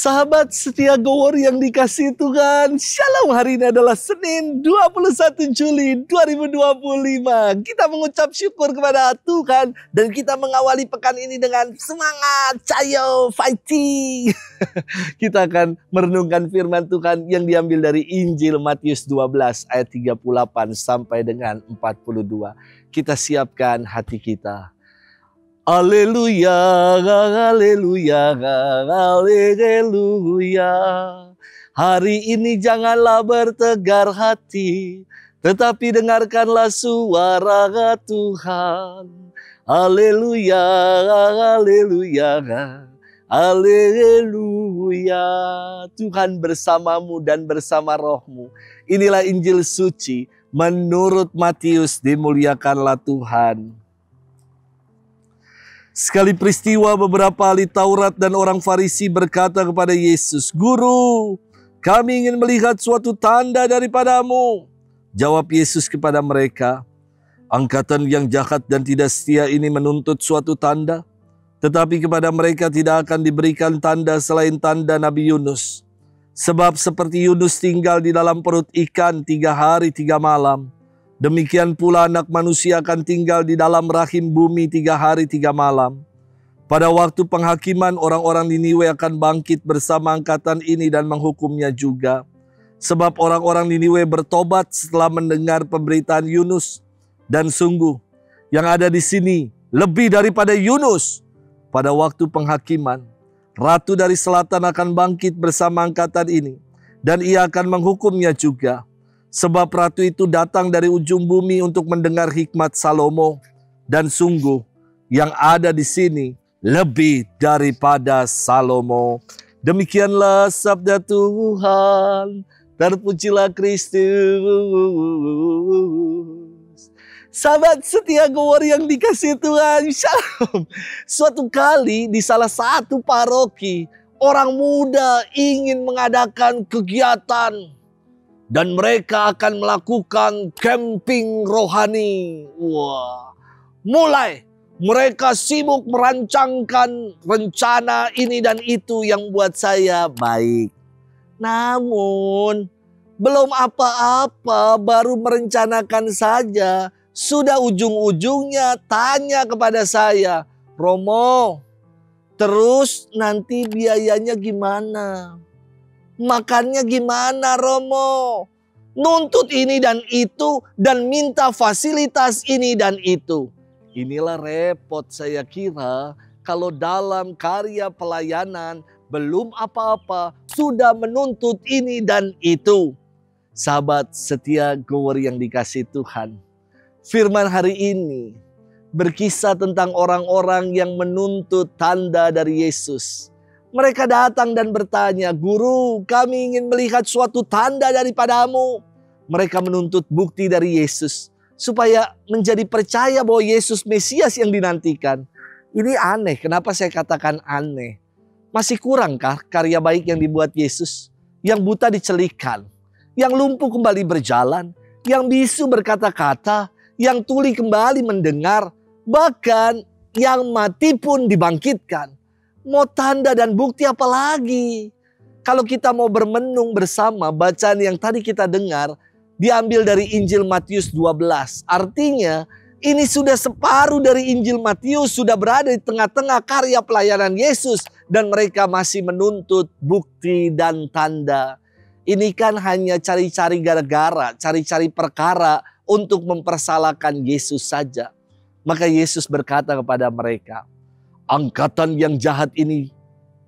Sahabat setia Gowor yang dikasihi Tuhan, Shalom. Hari ini adalah Senin 21 Juli 2025. Kita mengucap syukur kepada Tuhan dan kita mengawali pekan ini dengan semangat, cayo, fighting. Kita akan merenungkan firman Tuhan yang diambil dari Injil Matius 12 ayat 38 sampai dengan 42. Kita siapkan hati kita. Haleluya, haleluya, haleluya. Hari ini janganlah bertegar hati, tetapi dengarkanlah suara Tuhan. Haleluya, haleluya, haleluya. Tuhan bersamamu dan bersama rohmu. Inilah Injil suci menurut Matius. Dimuliakanlah Tuhan. Sekali peristiwa beberapa ahli Taurat dan orang Farisi berkata kepada Yesus, "Guru, kami ingin melihat suatu tanda daripadamu." Jawab Yesus kepada mereka, "Angkatan yang jahat dan tidak setia ini menuntut suatu tanda, tetapi kepada mereka tidak akan diberikan tanda selain tanda Nabi Yunus. Sebab seperti Yunus tinggal di dalam perut ikan 3 hari 3 malam, demikian pula anak manusia akan tinggal di dalam rahim bumi 3 hari 3 malam. Pada waktu penghakiman, orang-orang Niniwe akan bangkit bersama angkatan ini dan menghukumnya juga. Sebab orang-orang Niniwe bertobat setelah mendengar pemberitaan Yunus. Dan sungguh, yang ada di sini lebih daripada Yunus. Pada waktu penghakiman, Ratu dari Selatan akan bangkit bersama angkatan ini, dan ia akan menghukumnya juga. Sebab ratu itu datang dari ujung bumi untuk mendengar hikmat Salomo. Dan sungguh yang ada di sini lebih daripada Salomo." Demikianlah sabda Tuhan. Terpujilah Kristus. Sahabat setia Gowor yang dikasihi Tuhan, Shalom. Suatu kali di salah satu paroki, orang muda ingin mengadakan kegiatan. Dan mereka akan melakukan camping rohani. Wah, mulai mereka sibuk merancangkan rencana ini dan itu yang buat saya baik. Namun, belum apa-apa, baru merencanakan saja. Sudah ujung-ujungnya tanya kepada saya, "Romo, terus nanti biayanya gimana? Makannya gimana, Romo? Nuntut ini dan itu dan minta fasilitas ini dan itu." Inilah repot saya kira kalau dalam karya pelayanan belum apa-apa sudah menuntut ini dan itu. Sahabat setia Gowor yang dikasihi Tuhan, firman hari ini berkisah tentang orang-orang yang menuntut tanda dari Yesus. Mereka datang dan bertanya, "Guru, kami ingin melihat suatu tanda daripadamu." Mereka menuntut bukti dari Yesus supaya menjadi percaya bahwa Yesus Mesias yang dinantikan. Ini aneh. Kenapa saya katakan aneh? Masih kurangkah karya baik yang dibuat Yesus? Yang buta dicelikan, yang lumpuh kembali berjalan, yang bisu berkata-kata, yang tuli kembali mendengar, bahkan yang mati pun dibangkitkan. Mau tanda dan bukti apa lagi? Kalau kita mau bermenung bersama, bacaan yang tadi kita dengar diambil dari Injil Matius 12. Artinya ini sudah separuh dari Injil Matius, sudah berada di tengah-tengah karya pelayanan Yesus. Dan mereka masih menuntut bukti dan tanda. Ini kan hanya cari-cari gara-gara, cari-cari perkara untuk mempersalahkan Yesus saja. Maka Yesus berkata kepada mereka, "Angkatan yang jahat ini,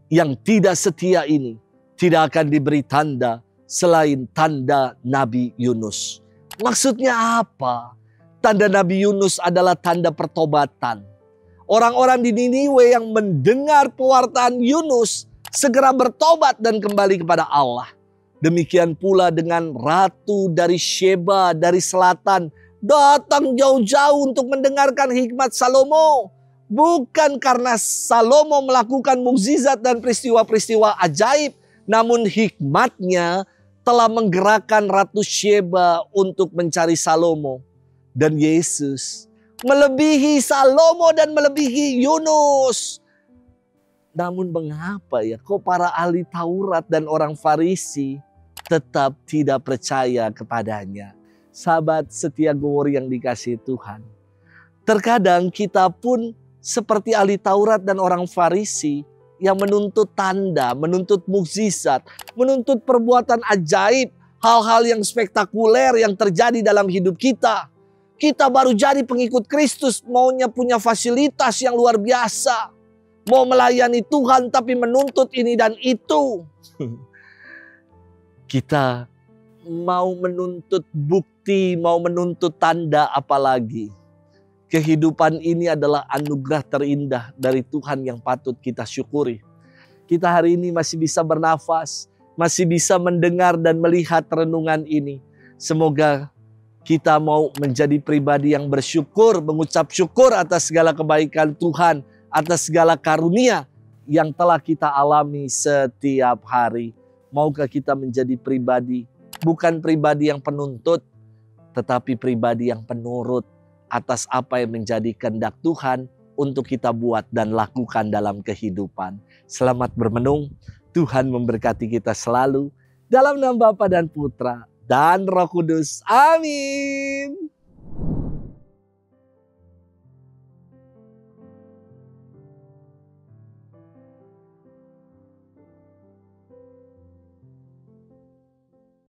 yang tidak setia ini, tidak akan diberi tanda selain tanda Nabi Yunus." Maksudnya apa? Tanda Nabi Yunus adalah tanda pertobatan. Orang-orang di Niniwe yang mendengar pewartaan Yunus segera bertobat dan kembali kepada Allah. Demikian pula dengan ratu dari Sheba, dari selatan, datang jauh-jauh untuk mendengarkan hikmat Salomo. Bukan karena Salomo melakukan mukjizat dan peristiwa-peristiwa ajaib, namun hikmatnya telah menggerakkan Ratu Sheba untuk mencari Salomo. Dan Yesus melebihi Salomo dan melebihi Yunus. Namun mengapa ya kok para ahli Taurat dan orang Farisi tetap tidak percaya kepadanya? Sahabat setia Gowori yang dikasihi Tuhan. Terkadang kita pun seperti ahli Taurat dan orang Farisi yang menuntut tanda, menuntut mukjizat, menuntut perbuatan ajaib, hal-hal yang spektakuler yang terjadi dalam hidup kita. Kita baru jadi pengikut Kristus, maunya punya fasilitas yang luar biasa. Mau melayani Tuhan tapi menuntut ini dan itu. Kita mau menuntut bukti, mau menuntut tanda apalagi. Kehidupan ini adalah anugerah terindah dari Tuhan yang patut kita syukuri. Kita hari ini masih bisa bernafas, masih bisa mendengar dan melihat renungan ini. Semoga kita mau menjadi pribadi yang bersyukur, mengucap syukur atas segala kebaikan Tuhan, atas segala karunia yang telah kita alami setiap hari. Maukah kita menjadi pribadi, bukan pribadi yang penuntut, tetapi pribadi yang penurut atas apa yang menjadi kehendak Tuhan untuk kita buat dan lakukan dalam kehidupan. Selamat bermenung, Tuhan memberkati kita selalu. Dalam nama Bapa dan Putra dan Roh Kudus. Amin.